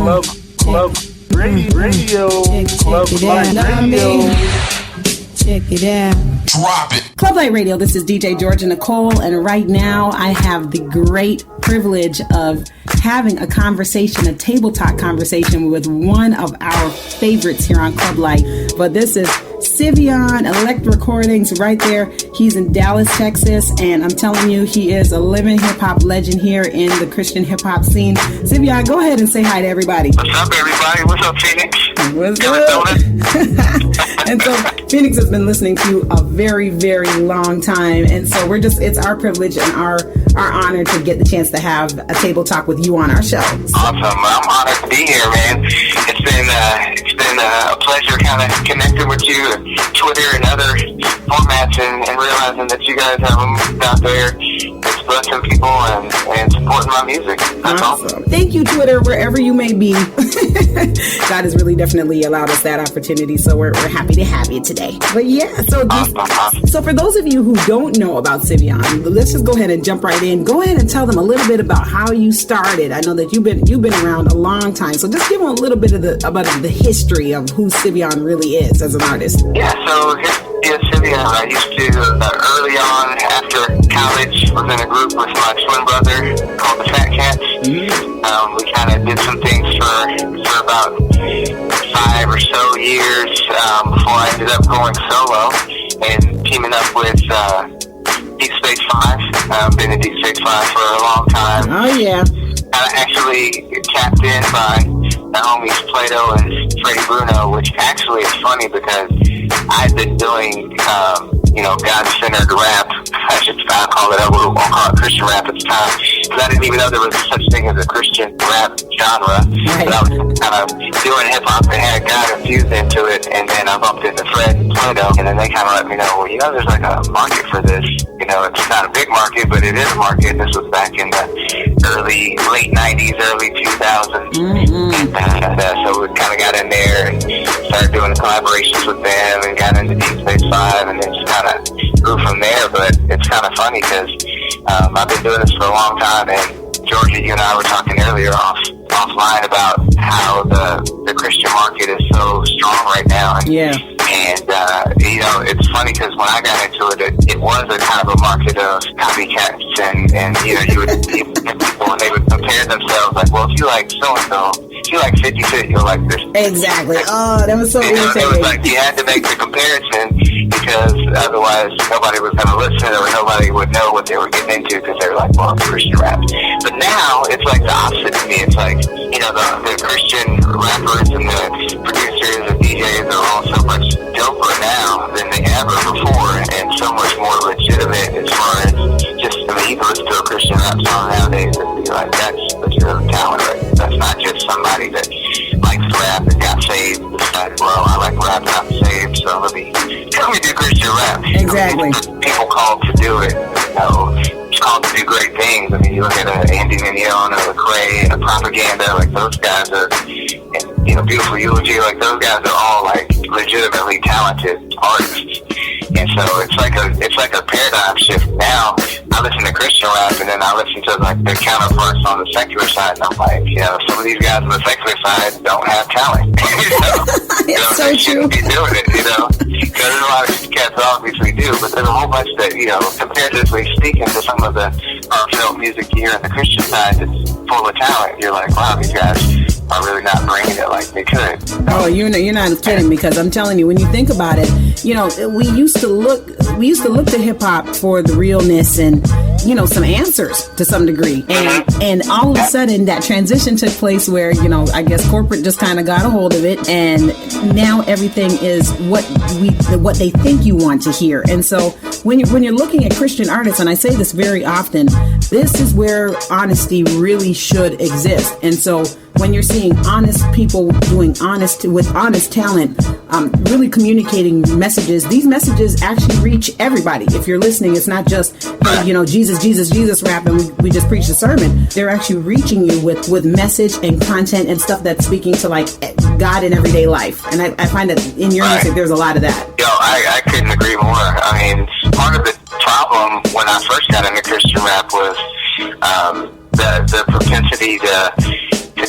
Club Radio. Club Radio. Check it out. Drop it. Club Light Radio, this is DJ Georgia Nicole, and right now I have the great privilege of having a conversation, a table talk conversation with one of our favorites here on Club Light. But this is Sivion, Elect Recordings, right there. He's in Dallas, Texas, and I'm telling you, he is a living hip-hop legend here in the Christian hip-hop scene. Sivion, go ahead and say hi to everybody. What's up, everybody? What's up, Phoenix? What's up? And so Phoenix has been listening to you a very, very long time, and so it's our privilege and our honor to get the chance to have a table talk with you on our show. Awesome. I'm honored to be here, man. It's been a pleasure kind of connecting with you and Twitter and other formats and realizing that you guys have them out there. It's blessing people and supporting my music. That's awesome. Thank you, Twitter, wherever you may be. God has really definitely allowed us that opportunity, so we're happy to have you today. But yeah, so for those of you who don't know about Sivion, let's just go ahead and jump right in. Go ahead and tell them a little bit about how you started. I know that you've been around a long time, so just give them a little bit about the history of who Sivion really is as an artist. Yeah, so here's Sivion. I used to, early on after college, was in a group with my twin brother called the Fat Cats. We kind of did some things for about 5 or so years before I ended up going solo and teaming up with Deepspace5. I've been in Deepspace5 for a long time. Oh, yeah. Actually tapped in by the homies Plato and Freddie Bruno, which actually is funny because I've been doing, God-centered rap. I should call it, we'll call it Christian rap at the time, because I didn't even know there was such thing as a Christian rap genre. Right. But I was kind of doing hip-hop and had God infused into it, and then I bumped into Fred and Plato, and then they kind of let me know, well, there's like a market for this. It's not a big market, but it is a market. This was back in the late 90s, early 2000s. Mm-hmm. And so we kind of got in there and started doing collaborations with them and got into Deepspace5 and then just kind of grew from there. But it's kind of funny because I've been doing this for a long time, and Georgia, you and I were talking earlier offline about how the Christian market is so strong right now. And it's funny because when I got into it was a kind of a market of copycats, and you would see people and they would compare themselves like, well, if you like so-and-so, if you like 50 Cent, you'll like this. Exactly. Oh, that was so irritating. It was like you had to make the comparison because otherwise nobody was going to listen or nobody would know what they were getting into because they were like, well, it's Christian rap. But now it's like the opposite to me. It's like, the Christian rappers and the producers and DJs are all so much doper now than they ever before, and so much more legitimate as far as just, you can listen to a Christian rap song nowadays and be like, that's legitimate talent, right? That's not just somebody that likes rap and got saved and decided, well, I like rap, not saved, so let me do Christian rap. Exactly. People called to do it, it's called to do great things. I mean, you look at Andy Mignone and Lecrae and Propaganda, like those guys are, and Beautiful Eulogy, like those guys are all like legitimately talented artists. And so it's like a paradigm shift now. I listen to Christian rap and then I listen to like the counterparts on the secular side, and I'm like, some of these guys on the secular side don't have talent. So they true. shouldn't be doing it, because there's a lot of cats obviously do, but there's a whole bunch that, comparatively speaking to some of the heartfelt music you hear on the Christian side that's full of talent, you're like, wow, these guys are really not bringing it like they could. Oh, you're not kidding, because I'm telling you, when you think about it, we used to look to hip hop for the realness and some answers to some degree, and all of a sudden that transition took place where I guess corporate just kind of got a hold of it, and now everything is what they think you want to hear. And so when you're looking at Christian artists, and I say this very often, this is where honesty really should exist. And so when you're seeing honest people doing with honest talent, really communicating messages, these messages actually reach everybody. If you're listening, it's not just, Jesus rap and we just preach the sermon. They're actually reaching you with message and content and stuff that's speaking to like God in everyday life. And I find that in your music, there's a lot of that. I couldn't agree more. I mean, part of the problem when I first got into Christian rap was the propensity to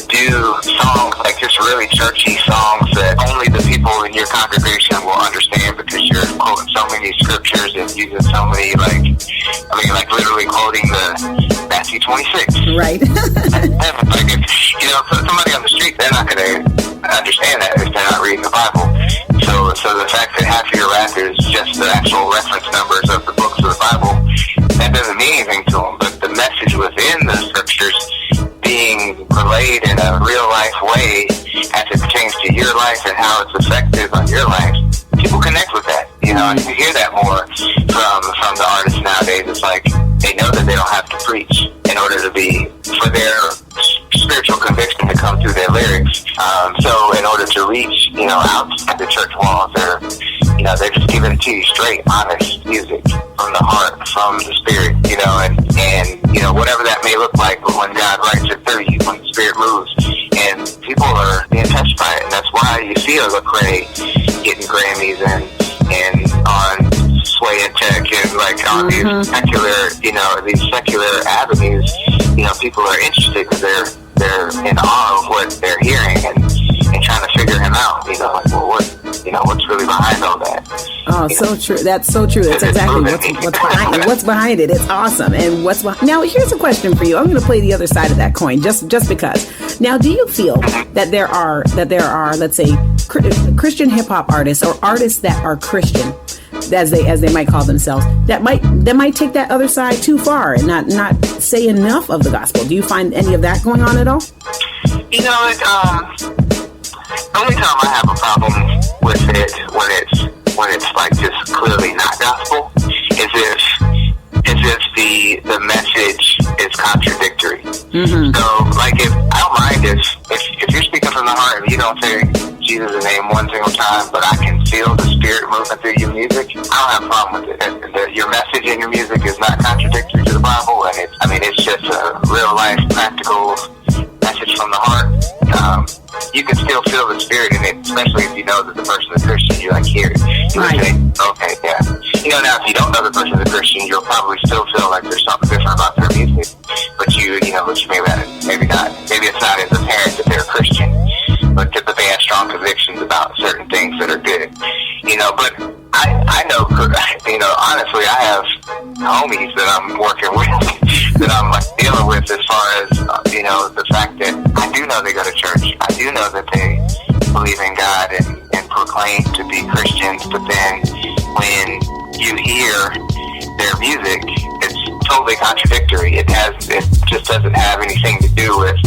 do do songs, like just really churchy songs that only the people in your congregation will understand because you're quoting so many scriptures and using so many, like literally quoting the Matthew 26. Right. Like, if, somebody on the street, they're not going to understand that if they're not reading the Bible. So the fact that half of your rap is just the actual reference numbers of the books of the Bible, that doesn't mean anything to them. But the message within the scriptures being relayed in a real life way as it pertains to your life and how it's effective on your life, people connect with that. And you hear that more from the artists nowadays. It's like they know that they don't have to preach in order for their spiritual conviction to come through their lyrics. So in order to reach, outside the church walls, they're just giving it to you straight, honest music from the heart, from the spirit, and whatever that may look like, but when God writes it through you, when the spirit moves, and people are being touched by it, and that's why you see a Lecrae getting Grammys and on Sway and Tech and like on these secular avenues, people are interested because they're in awe of what they're hearing and trying to figure him out. What's really behind all that? Oh, so true. That's so true. That's exactly what's behind it. What's behind it? It's awesome. And now? Here's a question for you. I'm going to play the other side of that coin, just because. Now, do you feel that there are, let's say, Christian hip hop artists or artists that are Christian, as they might call themselves, that might take that other side too far and not say enough of the gospel? Do you find any of that going on at all? The only time I have a problem with it when it's like just clearly not gospel is if the message is contradictory. Mm-hmm. So like if I don't mind if you're speaking from the heart and you don't say Jesus' name one single time, but I can feel the spirit moving through your music, I don't have a problem with it. Your message in your music is not contradictory to the Bible, and it's just a real life practical message from the heart. You can still feel the spirit in it, especially if you know that the person is a Christian. You hear it. You would say, okay, yeah. Now if you don't know the person is a Christian, you'll probably still feel like there's something different about their music. But maybe not. Maybe it's not as apparent that they're a Christian, but they have strong convictions about certain things that are good. But I know, honestly, I have homies that I'm working with that I'm dealing with as far as, the fact that I do know they go to church. I do know that they believe in God and proclaim to be Christians, but then when you hear their music, it's totally contradictory. It just doesn't have anything to do with,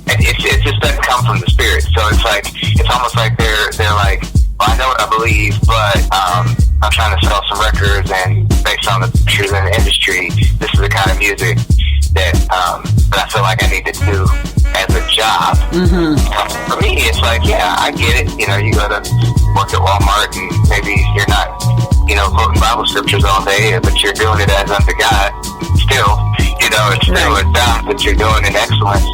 it just doesn't come from the spirit. So it's almost like they're like, well, I know what I believe, but I'm trying to sell some records, and based on the pictures in the industry, this is the kind of music that I feel like I need to do as a job. Mm-hmm. For me, it's like, yeah, I get it. You go to work at Walmart, and maybe you're not, quoting Bible scriptures all day, but you're doing it as unto God. Still, it's still a job that you're doing in excellence.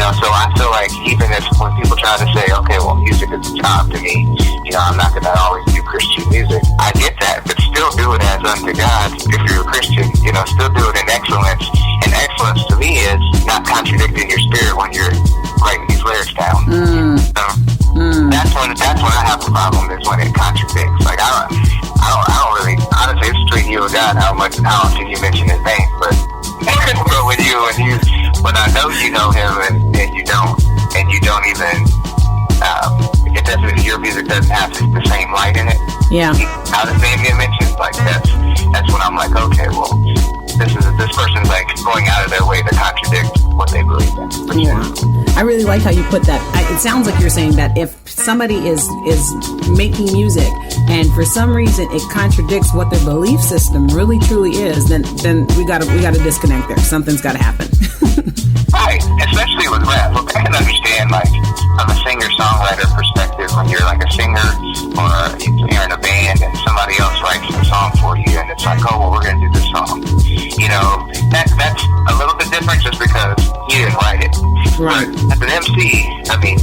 So I feel like even when people try to say, okay, well, music is a job to me, I'm not going to always do Christian music. I get that, but still do it as unto God. If you're a Christian, still do it in excellence. And excellence to me is not contradicting your spirit when you're writing these lyrics down. That's when I have a problem, is when it contradicts. Like I don't really, honestly, it's between you and God how often you mention his name, but when I know you know him and you don't even, your music doesn't have the same light in it. Yeah. How does name get mentioned? Like that's when I'm like, okay, well, this person's like going out of their way to contradict what they believe in. Yeah. I really like how you put that. It sounds like you're saying that if somebody is making music and for some reason it contradicts what their belief system really truly is, then we gotta disconnect there. Something's gotta happen. Right, especially with rap. Look, I can understand, like, from a singer-songwriter perspective, when you're like a singer or you're in a band and somebody else writes a song for you, and it's like, oh, well, we're gonna do this song. That's a little bit different just because you didn't write it. Right. But as an MC,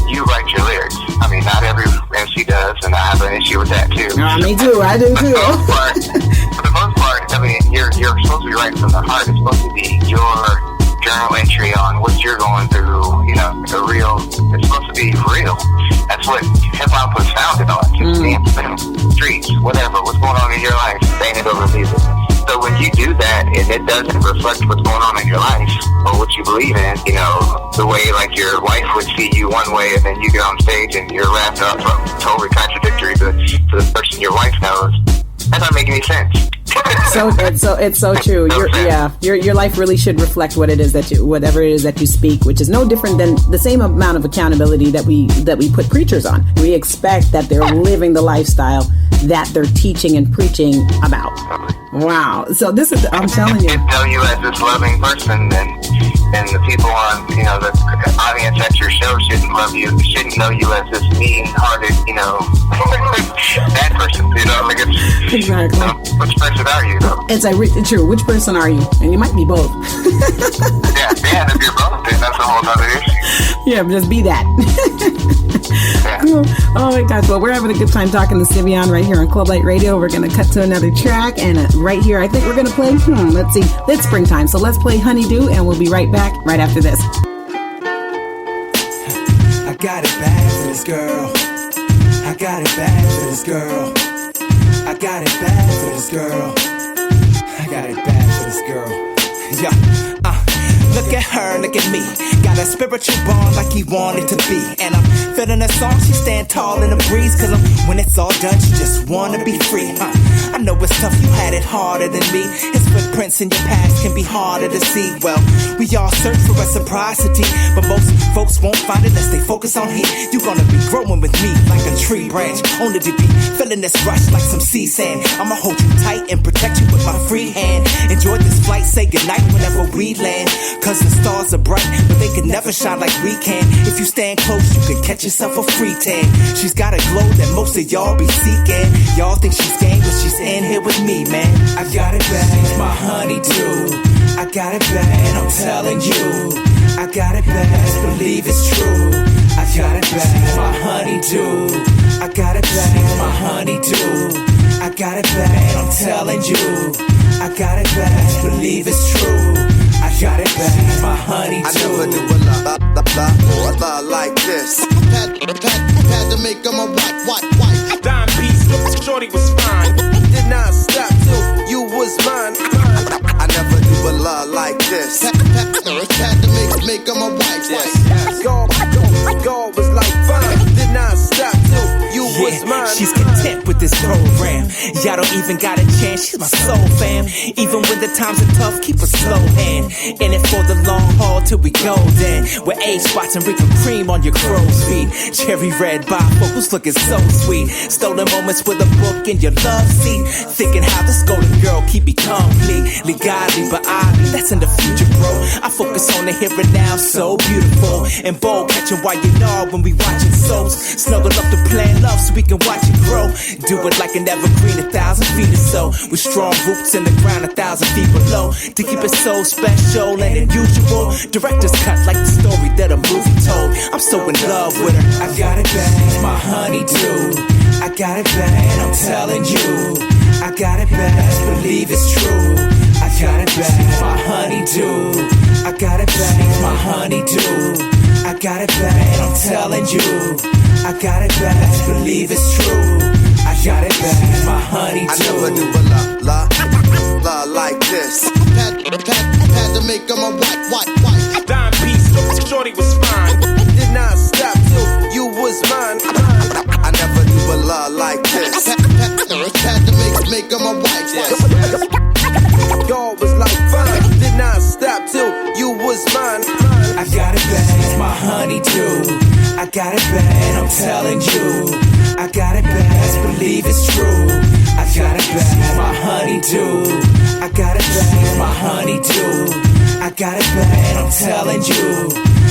you write your lyrics. Not every MC does, and I have an issue with that too. Me too. I do too. For the most part, you're supposed to be writing from the heart. It's supposed to be your journal entry on what you're going through, a real what hip hop was founded on. Just being streets, whatever, what's going on in your life, saying it over music. So when you do that and it doesn't reflect what's going on in your life or what you believe in, you know, the way like your wife would see you one way and then you get on stage and you're wrapped up totally contradictory to the person your wife knows, that doesn't make any sense. It's so true. Your life really should reflect what it is whatever it is that you speak, which is no different than the same amount of accountability that we put preachers on. We expect that they're living the lifestyle that they're teaching and preaching about. Wow. So this is, I'm telling you. Know you as this loving person, and the people on, you know, the audience at your show shouldn't know you as this mean-hearted, you know, bad person. You know, like it's exactly. You know, which person are you, though? It's true. Which person are you? And you might be both. yeah. If you're both, then that's a whole other issue. Yeah, just be that. Oh my gosh. Well, we're having a good time talking to Sivion right here on Club Light Radio. We're going to cut to another track, and right here, I think we're going to play, let's see, it's springtime. So let's play Honeydew, and we'll be right back right after this. I got it bad for this girl. I got it bad for this girl. I got it bad for this girl. I got it bad for this girl. Yeah. Look at her, look at me. Got a spiritual bond like he wanted to be. And I'm feeling a song, she stand tall in the breeze. Cause when it's all done, she just wanna be free. I know it's tough, you had it harder than me. His footprints in your past can be harder to see. Well, we all search for reciprocity, but most folks won't find it unless they focus on heat. You gonna be growing with me like a tree branch, only to be feeling this rush like some sea sand. I'ma hold you tight and protect you with my free hand. Enjoy this flight, say goodnight whenever we land. Cause the stars are bright, but they can never shine like we can. If you stand close, you can catch yourself a free tan. She's got a glow that most of y'all be seeking. Y'all think she's game, but she's in here with me, man. I got it bad, she's my honeydew. I got it bad, I'm telling you. I got it bad, best believe it's true. I got it bad, she's my honeydew. I got it bad, she's my honeydew. I got it bad, I'm telling you. I got it bad, best believe it's true. I got it bad, my honey too. I never do a lot like this. Had to make them a white. Dime piece, shorty was fine. Did not stop till you was mine. I never do a lot like this. Had to make them a white. God was like fine. Did not stop till you was mine. She's content with this program. Y'all don't even got a chance. She's my soul fam. Even when the times are tough, keep a slow hand. In it for the long haul till we golden. With age spots and wrinkled cream on your crow's feet. Cherry red bifocals looking so sweet. Stolen moments with a book in your love seat. Thinking how this golden girl keep me completely godly, but that's in the future, bro. I focus on the here and now, so beautiful and bold. Catching while you know when we watching soaps. Snuggle up to plan love so we can watch it grow. Do it like an evergreen, 1,000 feet or so. With strong roots in the ground, 1,000 feet below. To keep it so special and unusual. Director's cut like the story that a movie told. I'm so in love with her. I got it bad, my honeydew. I got it bad, I'm telling you. I got it bad, best believe it's true. I got it bad, my honeydew. I got it bad, my honeydew. I got it bad, I'm telling you. I got it bad, best believe it's true. I got it bad, my honeydew. I never do a la like this. Had to make them a white. Dime piece, shorty was fine. Did not stop till you was mine. I never do a la like this. Had to make them a white. God was like fine. Did not stop till you was mine. I got it bad, my honeydew. I got it bad, I'm telling you. I got it bad, best believe it's true. I got it bad, my honeydew. I got it bad, my honeydew. I got it bad, I'm telling you.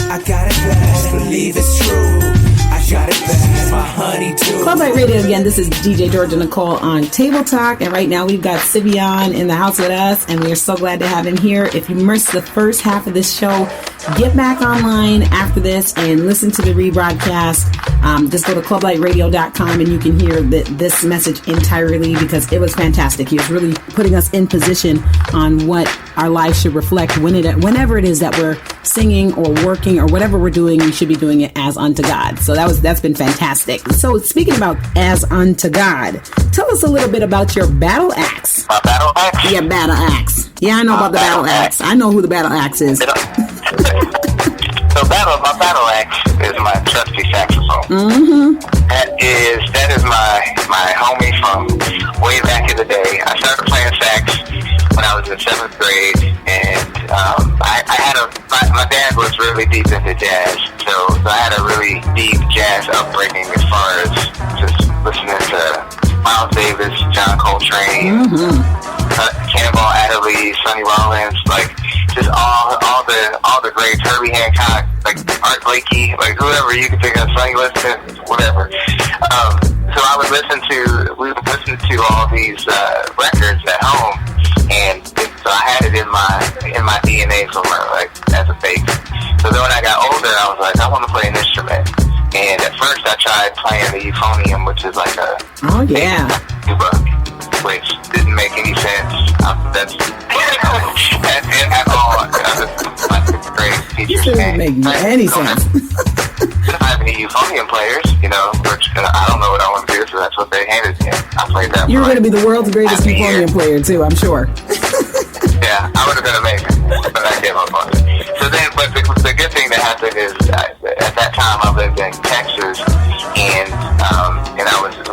I got it bad, best believe it's true. I got it bad, my honeydew. Club Light Radio again. This is DJ Georgia Nicole on Table Talk, and right now we've got Sivion in the house with us, and we are so glad to have him here. If you missed the first half of this show, get back online after this and listen to the rebroadcast. Just go to clublightradio.com and you can hear this message entirely because it was fantastic. He was really putting us in position on what our life should reflect whenever it is that we're singing or working or whatever we're doing, we should be doing it as unto God. So that's been fantastic. So speaking about as unto God, tell us a little bit about your battle axe. My battle axe? Yeah, battle axe. Yeah, I know about the battle axe. I know who the battle axe is. So my battle axe is my trusty saxophone. Mm-hmm. That is my homie from way back in the day. I started playing sax when I was in 7th grade, and my dad was really deep into jazz, so I had a really deep jazz upbringing as far as just listening to Miles Davis, John Coltrane, Cannonball Adderley, Sonny Rollins, like just all the greats, Herbie Hancock, like Art Blakey, like whoever you could think of, Sonny Liston, whatever. So we would listen to all these records at home, and so I had it in my DNA somewhere, like as a base. So then when I got older, I was like, I want to play an instrument. And at first I tried playing the euphonium, which is like a tuba, which didn't make any sense. That's at all. My great teachers didn't make any sense. I have any euphonium players, which I don't know what I want to do, so that's what they handed me. I played that. You're going to be the world's greatest euphonium player too, I'm sure. Yeah, I would have been amazing, but I gave up on it. So then, but the good thing that happened is at that time I lived in Texas, and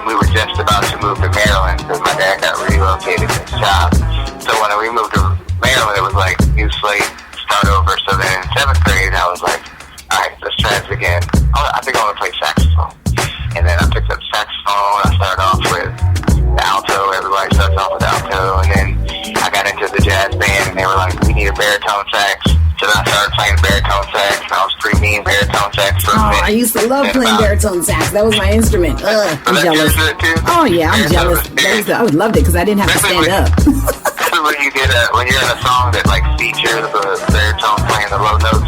we were just about to move to Maryland because my dad got relocated in his job. So when we moved to Maryland, it was like new slate, start over. So then in 7th grade, I was like, all right, let's try this again. I think I want to play saxophone. And then I picked up saxophone. I started off with the alto. Everybody starts off with alto. And then I got into the jazz band, and they were like, we need a baritone sax. So then I started playing baritone sax, and I was pretty mean baritone sax for a minute. I used to love playing baritone sax. That was my instrument. I'm jealous. Oh, yeah, I'm jealous. I would love it because I didn't have to stand up. When you're in a song that like features the baritone playing the low notes,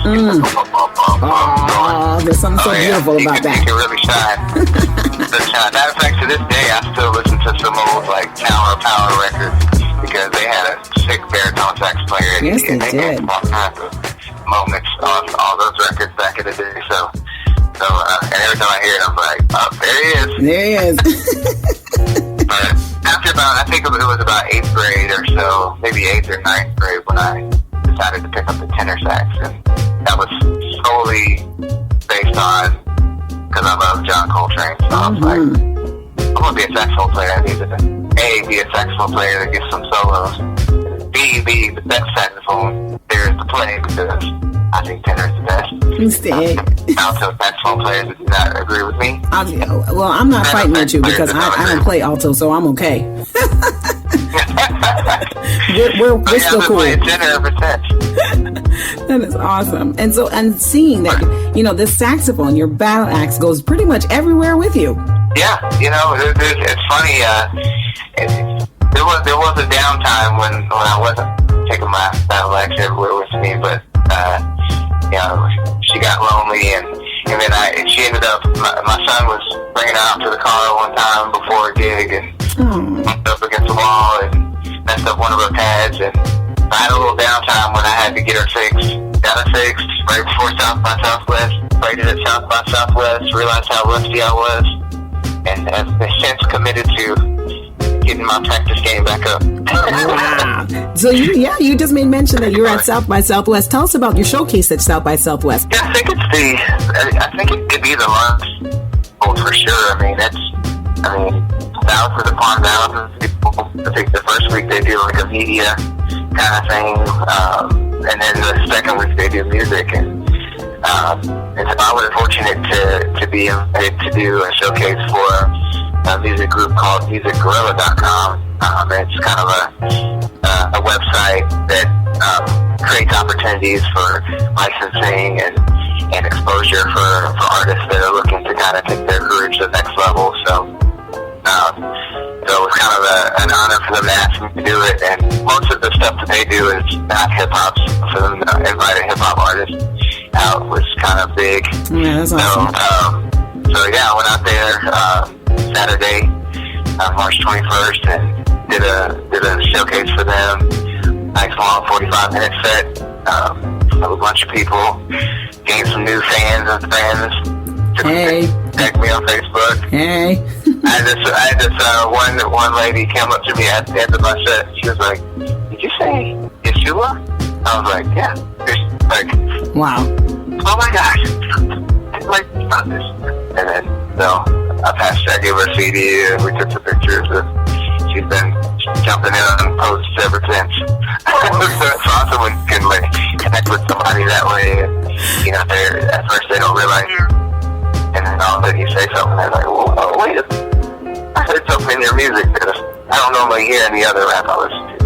there's something so beautiful about that. You can really shine. Matter of fact, to this day, I still listen to some old like Tower of Power records because they had a sick baritone sax player. Yes, they did. All kinds of moments on all those records back in the day. So and every time I hear it, I'm like, oh, there he is. There he is. But after I think it was about 8th grade or so, maybe 8th or 9th grade, when I decided to pick up the tenor sax, and that was solely based on because I love John Coltrane. So I was like, I'm gonna be a saxophone player. I need to be a saxophone player that gets some solos. B, be the best saxophone there is to play because I think tenor is the best. Alto saxophone players do not agree with me. Well, I'm not fighting with you because I don't play alto, so I'm okay. we're still cool. I've been playing tenor ever since. That is awesome. And seeing that, this saxophone, your battle axe, goes pretty much everywhere with you. Yeah, it's funny. There was a downtime when I wasn't taking my battle axe everywhere with me, but she got lonely, and then she ended up. My son was bringing her out to the car one time before a gig, and bumped up against the wall and messed up one of her pads, and I had a little downtime when I had to get her fixed. Got her fixed right before South by Southwest. Played it at South by Southwest. Realized how rusty I was, and have since committed to getting my practice game back up. Wow. So you just made mention that you're at South by Southwest. Tell us about your showcase at South by Southwest. Yeah, I think it could be the month for sure. Thousands upon thousands of people. I think the first week they do like a media kind of thing, and then the second week they do music. And so I was fortunate to be invited to do a showcase for a music group called musicgorilla.com. It's kind of a website that creates opportunities for licensing and exposure for artists that are looking to kind of take their career to the next level. So it was kind of an honor for them to ask me to do it. And most of the stuff that they do is not hip-hop. For them to invite a hip-hop artist out was kind of big. Yeah, that's awesome. I went out there Saturday, March 21st, and did a showcase for them. nice long 45-minute set of a bunch of people, gained some new fans and friends. Hey. Tagged me on Facebook. Hey. I had this one lady came up to me at the end of my set. She was like, "Did you say Yeshua?" I was like, "Yeah." She's like, wow. "Oh my gosh!" Like, not this. And then, I gave her a CD and we took some pictures. And she's been jumping in on posts ever since. So it's awesome when you can like connect with somebody that way. And, at first they don't realize you. And then all of a sudden you say something, they're like, "Whoa, wait a minute. I heard something in your music that I don't normally hear in the other rap I listen to."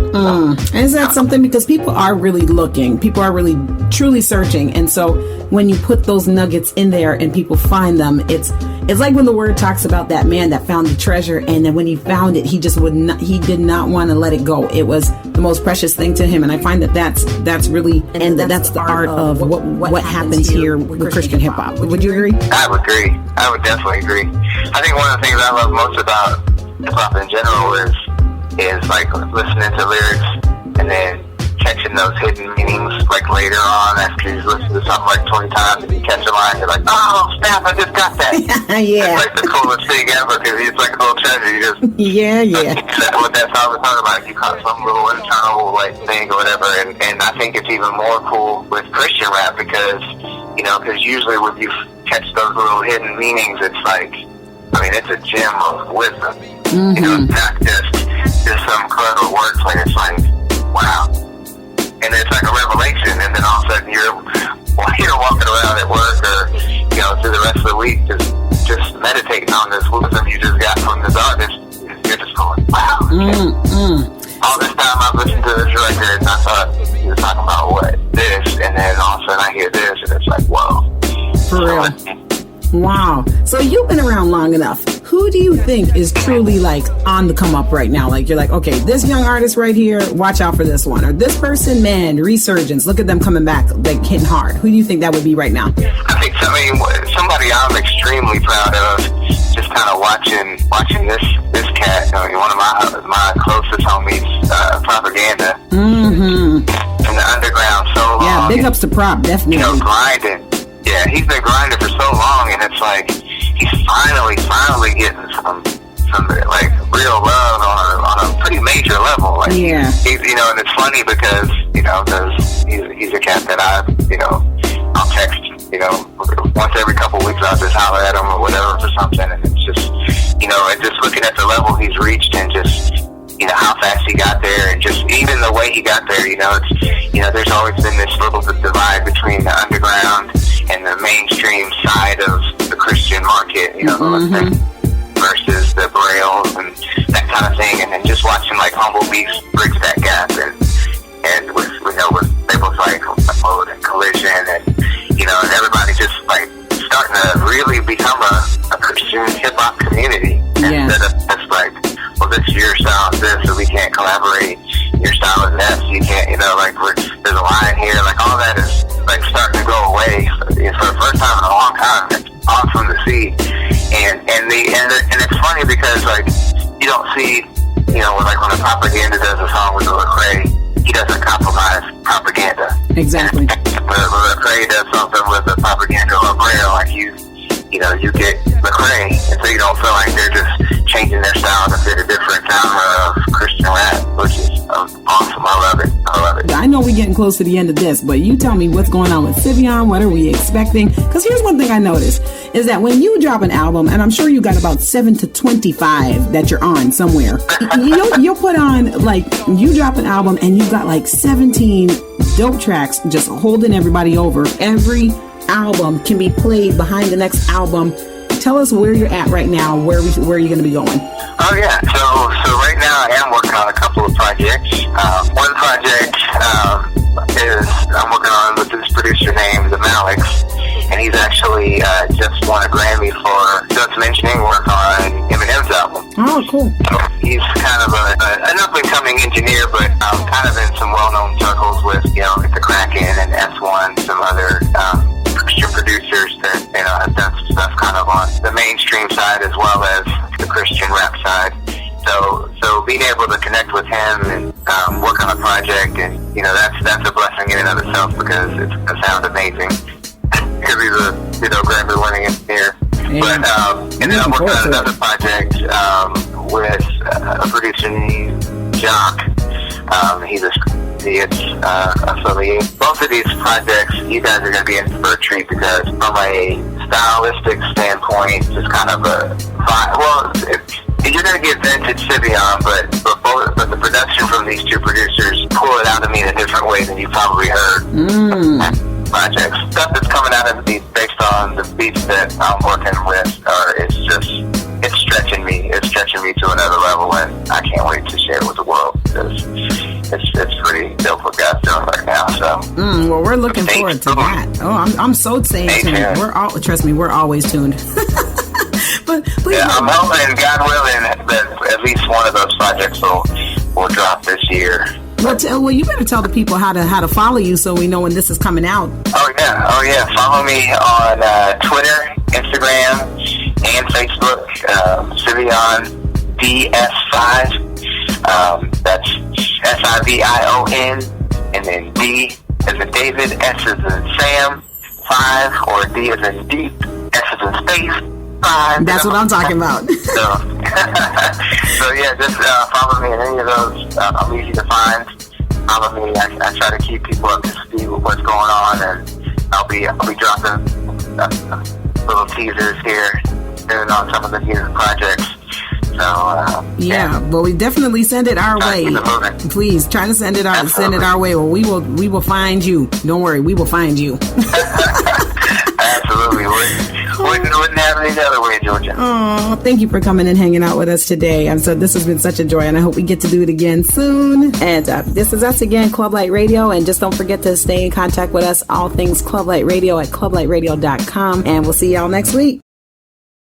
Is that something? Because people are really looking. People are really truly searching. And so when you put those nuggets in there and people find them, it's like when the word talks about that man that found the treasure, and then when he found it, he did not want to let it go. It was the most precious thing to him. And I find that's really, and that's the art of what happens here with Christian hip hop. Would you agree? I would agree. I would definitely agree. I think one of the things I love most about hip hop in general is like listening to lyrics and then catching those hidden meanings like later on after you've listened to something like 20 times and you catch a line, you're like, "Oh snap, I just got that." Yeah. It's like the coolest thing ever because it's like a little treasure. You just yeah. What that song was talking about, you caught some little internal like thing or whatever, and I think it's even more cool with Christian rap because usually when you catch those little hidden meanings, it's like, it's a gem of wisdom. Mm-hmm. It's not just some clever wordplay. It's like, wow. And it's like a revelation, and then all of a sudden you're walking around at work or, through the rest of the week just meditating on this wisdom you just got from this artist. You're just going, wow. All this time I've listened to this record, and I thought he was talking about what? This, and then all of a sudden I hear this, and it's like, whoa. For real. Wow. So you've been around long enough. Who do you think is truly like on the come up right now? Like you're like, okay, this young artist right here, watch out for this one. Or this person, man, resurgence. Look at them coming back, like hitting hard. Who do you think that would be right now? I think somebody I'm extremely proud of, just kind of watching this cat. One of my closest homies, Propaganda. Mm-hmm. From the underground so long. Yeah, big ups to Prop, definitely. Grinding. Yeah, he's been grinding for so long, and it's like he's finally getting some like real love on a pretty major level. Like, yeah. He's, and it's funny because he's a cat that I'll text once every couple weeks. I'll just holler at him or whatever for something, and it's just and just looking at the level he's reached and just how fast he got there, and just even the way he got there. It's there's always been this little divide between the underground and the mainstream side of the Christian market, Mm-hmm. versus the Brailles and that kind of thing, and then just watching like Humble Beast bridge that gap, and with labels like Mode and Collision, and and everybody just like starting to really become a Christian hip hop community, yeah. Instead of just like, well, this is your style, this, so we can't collaborate. Your style is that, so you can't, there's a line here, like all that is like starting to go away for the first time in a long time. It's awesome to see, and it's funny because like you don't see, like when a Propaganda does a song with the Lecrae, he doesn't compromise Propaganda. Exactly. When Lecrae does something with the Propaganda or Braille, like you get Lecrae, and so you don't feel like they're just changing their style to fit a different genre of Christian rap, which is awesome. I love it. I know we're getting close to the end of this, but you tell me what's going on with Sivion. What are we expecting? Because here's one thing I noticed is that when you drop an album, and I'm sure you got about 7 to 25 that you're on somewhere, you'll put on, like, you drop an album and you've got like 17 dope tracks just holding everybody over. Every album can be played behind the next album. Tell us where you're at right now. Where are you going to be going? Oh yeah, so right now I am working on a couple of projects. One project is I'm working on with this producer named The Malix, and he's actually just won a Grammy for doing some engineering work on Eminem's album. Oh, cool. So he's kind of an up-and-coming engineer, but kind of in some well-known circles with like the Kraken and S1, some other Christian producers that have done some stuff kind of on the mainstream side as well as the Christian rap side. So being able to connect with him and work on a project, and that's a blessing in and of itself because it sounds amazing. Because he's a Grammy-winning engineer. Yeah. But and then I'm working on another project with a producer named Jock. It's affiliate. Both of these projects, you guys are going to be in for a treat because from a stylistic standpoint, it's kind of a vibe. Well, you're going to get vintage Sivion, but the production from these two producers pull it out of me in a different way than you probably heard. Projects. Stuff that's coming out of the beats based on the beats that I'm working with, it's stretching me. It's stretching me to another level, and I can't wait to share it with the world because it's pretty dope what God's doing right now. So, well, we're looking forward to that. Oh, I'm so tuned. Trust me, we're always tuned. but yeah, I'm hoping, God willing, that at least one of those projects will drop this year. Well, you better tell the people how to follow you so we know when this is coming out. Oh yeah. Follow me on Twitter, Instagram, and Facebook. Sivion DS5. That's Sivion, and then D as in David, S as in Sam, 5, or D as in Deep, S as in Space 5. That's what I'm talking about. So yeah, just follow me in any of those. I'm easy to find. Follow me. I try to keep people up to speed with what's going on, and I'll be dropping little teasers here soon on some of the new projects. So well, we definitely send it our way. Please try to send it our way. Well, we will find you. Don't worry, we will find you. Absolutely. Wouldn't have it any other way, Georgia. Oh, thank you for coming and hanging out with us today. And so this has been such a joy, and I hope we get to do it again soon. And this is us again, Club Light Radio. And just don't forget to stay in contact with us, all things Club Light Radio at clublightradio.com. And we'll see y'all next week.